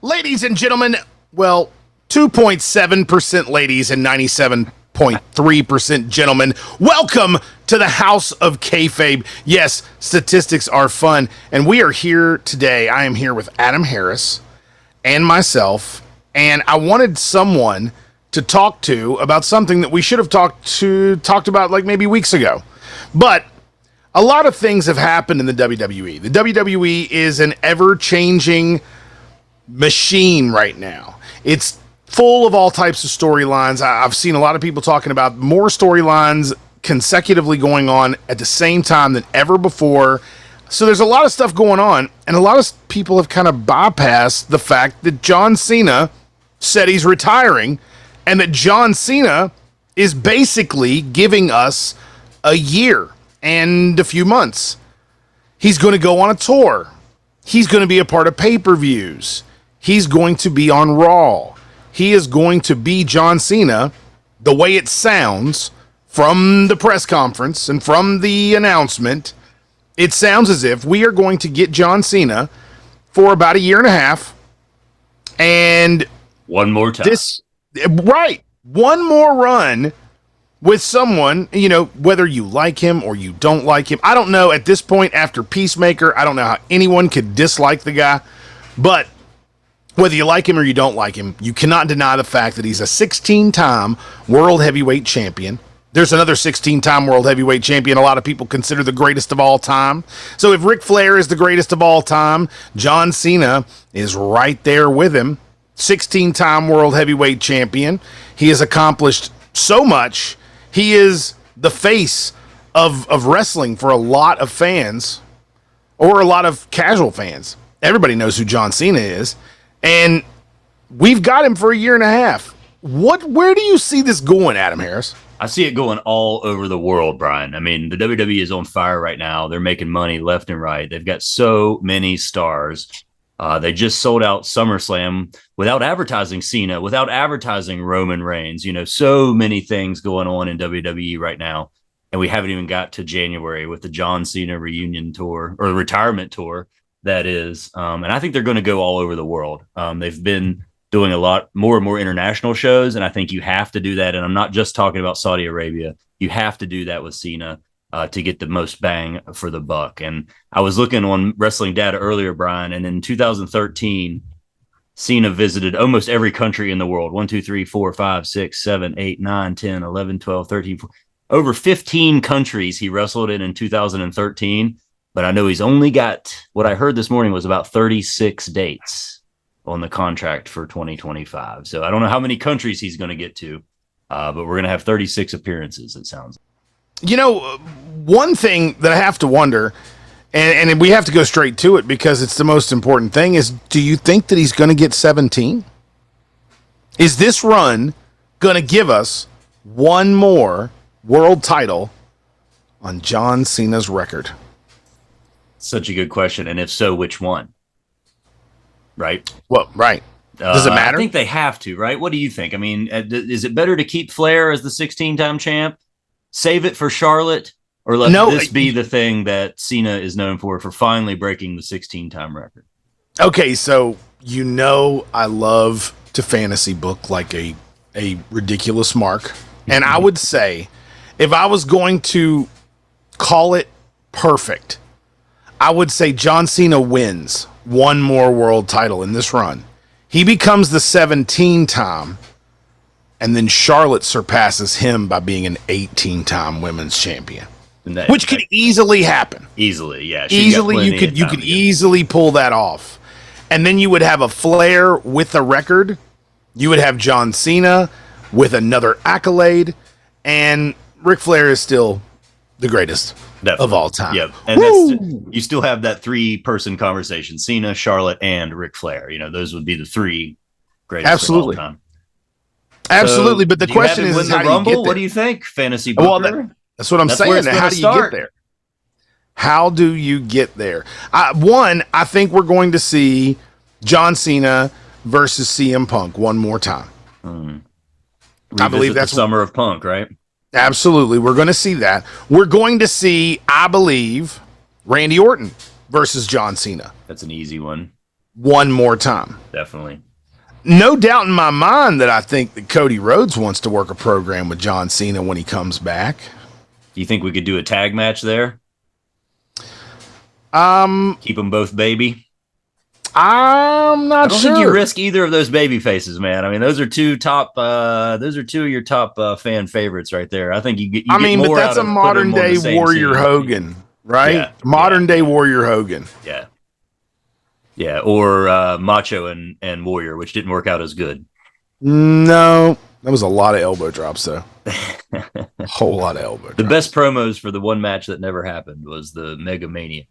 Ladies and gentlemen, well, 2.7% ladies and 97.3% gentlemen, welcome to the House of Kayfabe. Yes, statistics are fun, and we are here today. I am here with Adam Harris and myself, and I wanted someone to talk to about something that we should have talked about like maybe weeks ago. But a lot of things have happened in the WWE. The WWE is an ever-changing machine right now. It's full of all types of storylines. I've seen a lot of people talking about more storylines consecutively going on at the same time than ever before. So there's a lot of stuff going on, and a lot of people have kind of bypassed the fact that John Cena said he's retiring, and that John Cena is basically giving us a year and a few months. He's going to go on a tour. He's going to be a part of pay-per-views. He's going to be on Raw. He is going to be John Cena the way it sounds from the press conference and from the announcement. It sounds as if we are going to get John Cena for about a year and a half. And one more time. One more run with someone, you know, whether you like him or you don't like him. I don't know at this point after Peacemaker. I don't know how anyone could dislike the guy, but whether you like him or you don't like him, you cannot deny the fact that he's a 16-time world heavyweight champion. There's another 16-time world heavyweight champion a lot of people consider the greatest of all time. So if Ric Flair is the greatest of all time, John Cena is right there with him. 16-time world heavyweight champion. He has accomplished so much. He is the face of wrestling for a lot of fans, or a lot of casual fans. Everybody knows who John Cena is. And we've got him for a year and a half. Where do you see this going, Adam Harris? I see it going all over the world, Brian. I mean, the WWE is on fire right now. They're making money left and right. They've got so many stars. They just sold out SummerSlam without advertising Cena, without advertising Roman Reigns. You know, so many things going on in WWE right now. And we haven't even got to January with the John Cena reunion tour, or the retirement tour, that is. And I think they're going to go all over the world. They've been doing a lot more and more international shows, and I think you have to do that. And I'm not just talking about Saudi Arabia. You have to do that with Cena to get the most bang for the buck. And I was looking on wrestling data earlier, Brian, and in 2013, Cena visited almost every country in the world. 1, 2, 3, 4, 5, 6, 7, 8, 9, 10, 11, 12, 13, 14. Over 15 countries he wrestled in 2013. But I know he's only got, what I heard this morning was about 36 dates on the contract for 2025. So I don't know how many countries he's going to get to, but we're going to have 36 appearances, it sounds. You know, one thing that I have to wonder, and we have to go straight to it because it's the most important thing, is do you think that he's going to get 17? Is this run going to give us one more world title on John Cena's record? Such a good question. And if so, which one? Right? Well, right. Does it matter? I think they have to, right? What do you think? I mean, is it better to keep Flair as the 16-time champ, save it for Charlotte, or let this be the thing that Cena is known for finally breaking the 16-time record? Okay, so you know I love to fantasy book like a ridiculous mark. And I would say if I was going to call it perfect, I would say John Cena wins one more world title in this run. He becomes the 17-time, and then Charlotte surpasses him by being an 18-time women's champion, which could easily happen. Easily, yeah. Easily, you could easily pull that off. And then you would have a Flair with a record. You would have John Cena with another accolade, and Ric Flair is still the greatest of all time. Yep. And you still have that 3-person conversation: Cena, Charlotte, and Ric Flair. You know, those would be the 3 greatest of all time. Absolutely. So, but the question is, how do you get there? What do you think, fantasy booker? Well, that's what I'm saying. How do you get there? How do you get there? I think we're going to see John Cena versus CM Punk one more time. I believe that's the summer of Punk, right? Absolutely. We're going to see that. We're going to see, I believe, Randy Orton versus John Cena. That's an easy one. one more time. Definitely. No doubt in my mind that I think that Cody Rhodes wants to work a program with John Cena when he comes back. Do you think we could do a tag match there? Keep them both baby. I'm not sure. I don't think you risk either of those baby faces, man. I mean, those are two top. Those are two of your top fan favorites right there. I think you get. But that's a modern day Warrior Hogan, right? Yeah, modern day Warrior Hogan. Yeah, yeah, or Macho and Warrior, which didn't work out as good. No, that was a lot of elbow drops, though. A whole lot of elbow drops. The best promos for the one match that never happened was the Mega Mania.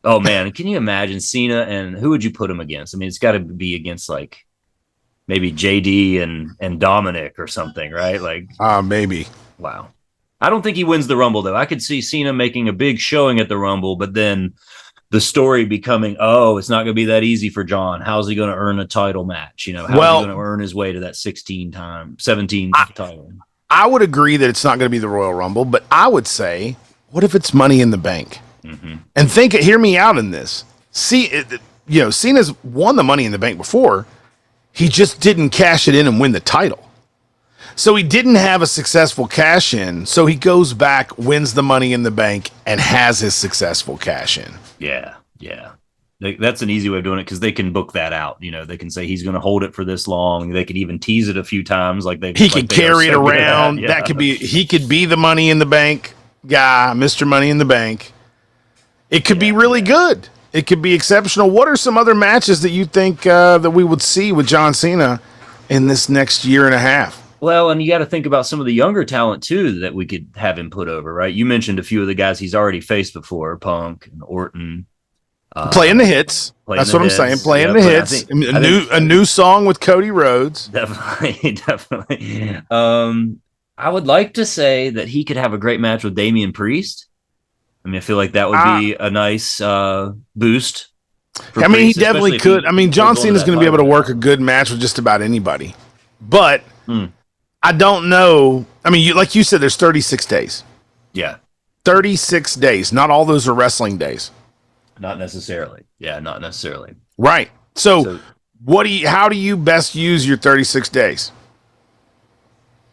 Oh man, can you imagine Cena, and who would you put him against? I mean, it's got to be against like maybe JD and Dominic or something, right? Like maybe. Wow. I don't think he wins the Rumble though. I could see Cena making a big showing at the Rumble, but then the story becoming, oh, it's not going to be that easy for John. How's he going to earn a title match? You know, how's he going to earn his way to that 17 title? I would agree that it's not going to be the Royal Rumble, but I would say, what if it's Money in the Bank? Mm-hmm. And hear me out in this. Cena's won the Money in the Bank before. He just didn't cash it in and win the title. So he didn't have a successful cash in. So he goes back, wins the Money in the Bank, and has his successful cash in. Yeah. That's an easy way of doing it because they can book that out. You know, they can say he's going to hold it for this long. They could even tease it a few times, he could carry it around. Yeah. He could be the Money in the Bank guy, Mr. Money in the Bank. It could be really good. It could be exceptional. What are some other matches that you think that we would see with John Cena in this next year and a half? Well, and you got to think about some of the younger talent, too, that we could have him put over, right? You mentioned a few of the guys he's already faced before, Punk and Orton. Playing the hits. That's what I'm saying. Playing the hits. A new song with Cody Rhodes. Definitely. I would like to say that he could have a great match with Damian Priest. I mean, I feel like that would be a nice boost. I mean, he definitely could. I mean, John Cena's going to be able to work a good match with just about anybody. But I don't know. I mean, like you said, there's 36 days. Yeah. 36 days. Not all those are wrestling days. Not necessarily. Yeah, not necessarily. Right. So how do you best use your 36 days?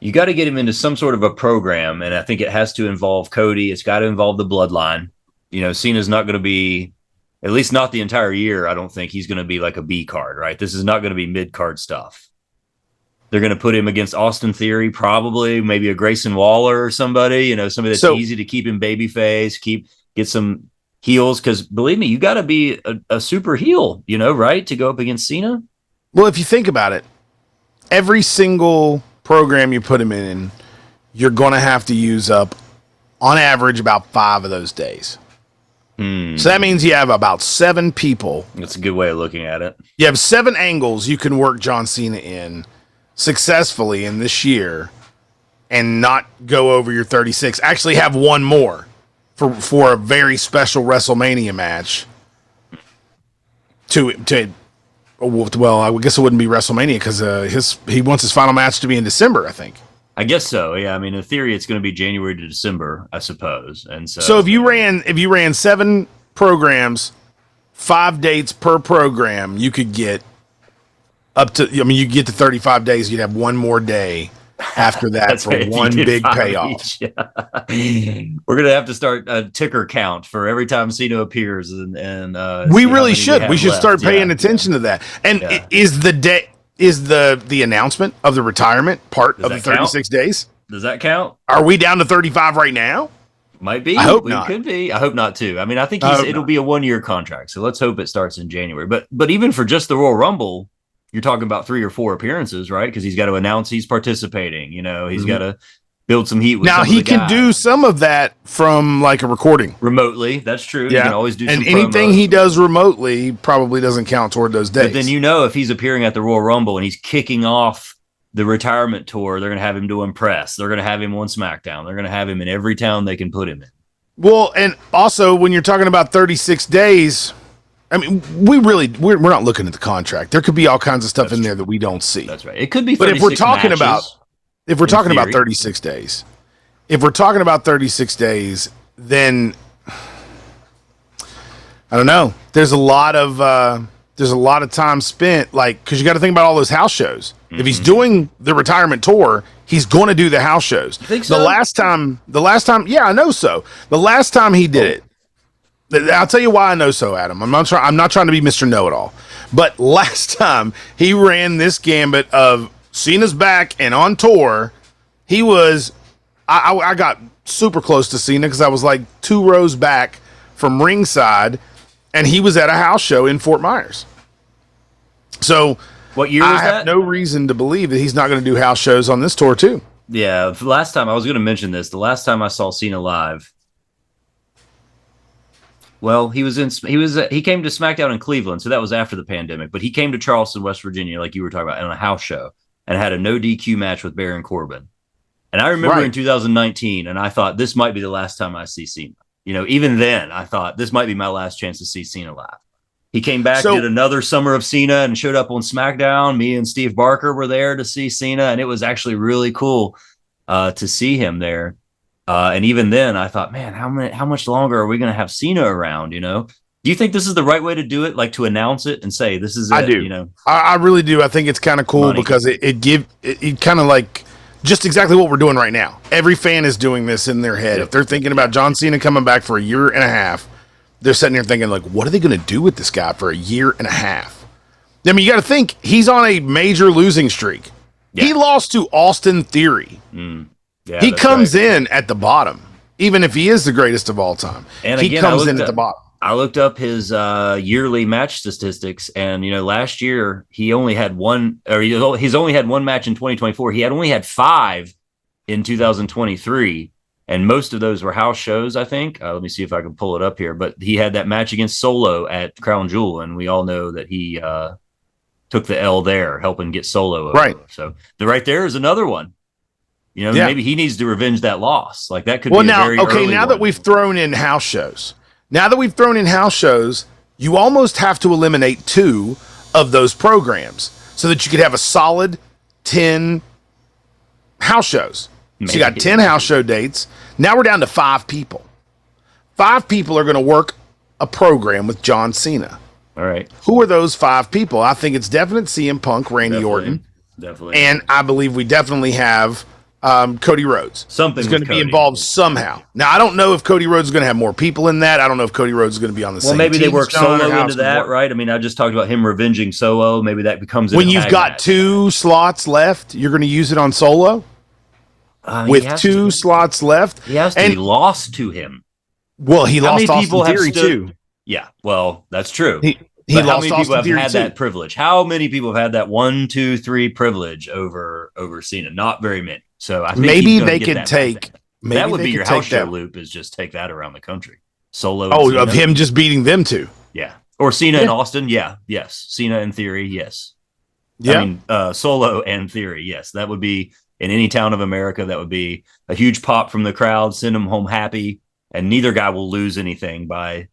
You got to get him into some sort of a program, and I think it has to involve Cody. It's got to involve the bloodline. You know, Cena's not going to be, at least not the entire year, I don't think he's going to be like a B card, right? This is not going to be mid-card stuff. They're going to put him against Austin Theory, probably, maybe a Grayson Waller or somebody, you know, somebody that's easy to keep in babyface, get some heels, because believe me, you got to be a super heel, you know, right, to go up against Cena. Well, if you think about it, every single program you put him in, you're going to have to use up, on average, about 5 of those days. So that means you have about 7 people. That's a good way of looking at it. You have 7 angles you can work John Cena in successfully in this year and not go over your 36. Actually have one more for a very special WrestleMania match well, I guess it wouldn't be WrestleMania because he wants his final match to be in December, I think. I guess so. Yeah, I mean, in theory, it's going to be January to December, I suppose. And so if you ran 7 programs, 5 dates per program, you could get up to. I mean, you get to 35 days. You'd have one more day after that for one big payoff. Yeah. We're going to have to start a ticker count for every time Cena appears, and we really should. We should start paying attention to that. And is the announcement of the retirement part of the 36 days? Does that count? Are we down to 35 right now? Might be. I hope not. Could be. I hope not too. I mean, I think it'll be a 1-year contract. So let's hope it starts in January. But even for just the Royal Rumble, you're talking about 3 or 4 appearances, right? Because he's got to announce he's participating. You know, he's got to build some heat with now. He can do some of that from like a recording remotely. That's true. Yeah. You can always do. And anything he does remotely probably doesn't count toward those days. But then if he's appearing at the Royal Rumble and he's kicking off the retirement tour, they're going to have him to impress. They're going to have him on SmackDown. They're going to have him in every town they can put him in. Well, and also when you're talking about 36 days. I mean, we're not looking at the contract. There could be all kinds of stuff in there that we don't see. That's right. It could be. But if we're talking about 36 days, then I don't know. There's a lot of there's a lot of time spent, like, because you got to think about all those house shows. If he's doing the retirement tour, he's going to do the house shows. You think so? The last time, yeah, I know so. The last time he did it, I'll tell you why I know so, Adam. I'm not trying to be Mr. Know-It-All, but last time he ran this gambit of Cena's back and on tour, he was. I got super close to Cena because I was like 2 rows back from ringside, and he was at a house show in Fort Myers. So what year was I have no reason to believe that he's not going to do house shows on this tour too. Yeah, the last time I was going to mention this, the last time I saw Cena live, well, he came to SmackDown in Cleveland, so that was after the pandemic. But he came to Charleston, West Virginia, like you were talking about, on a house show, and had a no DQ match with Baron Corbin. And I remember in 2019, and I thought this might be the last time I see Cena. You know, even then, I thought this might be my last chance to see Cena live. He came back, did another summer of Cena, and showed up on SmackDown. Me and Steve Barker were there to see Cena, and it was actually really cool to see him there. And even then, I thought, man, how much longer are we going to have Cena around? You know, do you think this is the right way to do it? Like to announce it and say this is it? I do. You know, I really do. I think it's kind of cool because it kind of like just exactly what we're doing right now. Every fan is doing this in their head. If they're thinking about John Cena coming back for a year and a half, they're sitting there thinking, like, what are they going to do with this guy for a year and a half? I mean, you got to think, he's on a major losing streak. Yeah. He lost to Austin Theory. Yeah, he comes in at the bottom, even if he is the greatest of all time. And he comes in at the bottom. I looked up his yearly match statistics, and last year he only had one, or he's only had one match in 2024. He had only had 5 in 2023, and most of those were house shows, I think. Let me see if I can pull it up here. But he had that match against Solo at Crown Jewel, and we all know that he took the L there, helping get Solo over. Right. So right there is another one. Maybe he needs to revenge that loss. Like that could be a very early now that we've thrown in house shows. Now that we've thrown in house shows, you almost have to eliminate 2 of those programs so that you could have a solid 10 house shows. So you got 10 house show dates. Now we're down to 5 people. 5 people are going to work a program with John Cena. All right. Who are those 5 people? I think it's definite CM Punk, Randy Orton. Definitely. And I believe we definitely have Cody Rhodes. Something's going to be involved somehow. Now, I don't know if Cody Rhodes is going to have more people in that. I don't know if Cody Rhodes is going to be on the same team. Well, maybe they work Solo into that, right? I mean, I just talked about him revenging Solo. Maybe that becomes when you've got 2 slots left, you're going to use it on Solo? With 2 slots left? He has to be lost to him. Well, he lost Austin Theory, too. Yeah, well, that's true. He lost how many people have had that privilege? How many people have had that 1, 2, 3 privilege over Cena? Not very many. So I think maybe they could take. Maybe that would be your house show loop. Is just take that around the country. Solo. Of him just beating them 2. Yeah, or Cena and Austin. Yeah, yes. Cena and Theory. Yes. Yeah. I mean, Solo and Theory. Yes, that would be in any town of America. That would be a huge pop from the crowd. Send them home happy, and neither guy will lose anything by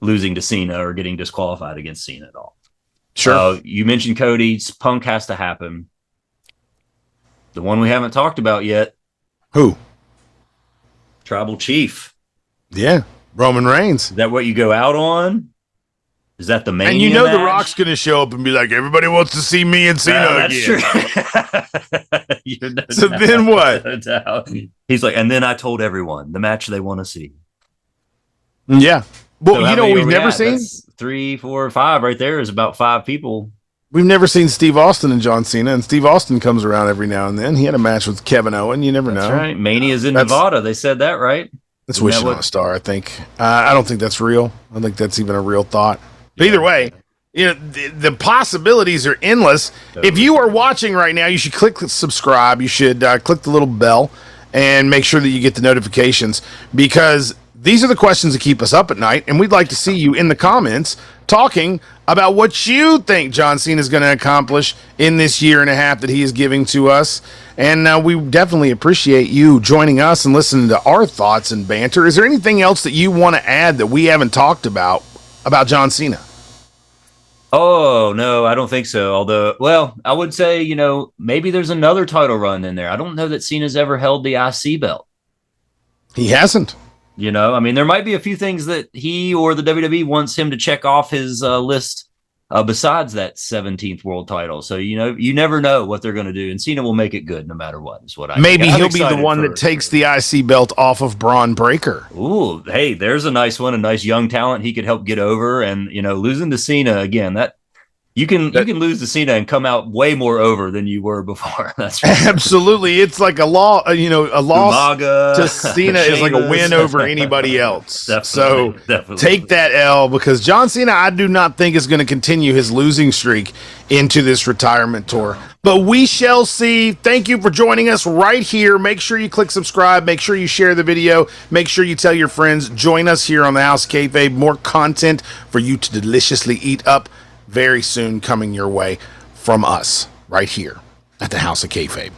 losing to Cena or getting disqualified against Cena at all. Sure. You mentioned Cody. Punk has to happen. The one we haven't talked about yet. Who? Tribal Chief. Yeah. Roman Reigns. Is that what you go out on? Is that the main? And The Rock's going to show up and be like, everybody wants to see me and Cena again. That's true. So then what? He's like, and then I told everyone the match they want to see. Yeah. Well, so we've never seen? That's 3, 4, 5 right there is about 5 people. We've never seen Steve Austin and John Cena, and Steve Austin comes around every now and then. He had a match with Kevin Owen. You never know. That's right. Mania's in Nevada. They said that, right? That's wishing on a star, I think. I don't think that's real. I don't think that's even a real thought. But either way, the possibilities are endless. Totally. If you are watching right now, you should click subscribe. You should click the little bell and make sure that you get the notifications, because these are the questions that keep us up at night, and we'd like to see you in the comments talking about what you think John Cena is going to accomplish in this year and a half that he is giving to us. And we definitely appreciate you joining us and listening to our thoughts and banter. Is there anything else that you want to add that we haven't talked about John Cena? Oh, no, I don't think so. Although, well, I would say, maybe there's another title run in there. I don't know that Cena's ever held the IC belt. He hasn't. I mean, there might be a few things that he or the WWE wants him to check off his list besides that 17th world title. So, you never know what they're going to do. And Cena will make it good no matter what, is what I Maybe think. he'll be the one that takes the IC belt off of Braun Breaker. Ooh, hey, there's a nice one, a nice young talent he could help get over. And, losing to Cena again, that you can lose to Cena and come out way more over than you were before. That's right. Absolutely. It's like a loss Umaga, to Cena is like a win over anybody else. Definitely. Take that L, because John Cena, I do not think, is going to continue his losing streak into this retirement tour. But we shall see. Thank you for joining us right here. Make sure you click subscribe. Make sure you share the video. Make sure you tell your friends. Join us here on the House of Kayfabe. More content for you to deliciously eat up very soon coming your way from us right here at the House of Kayfabe.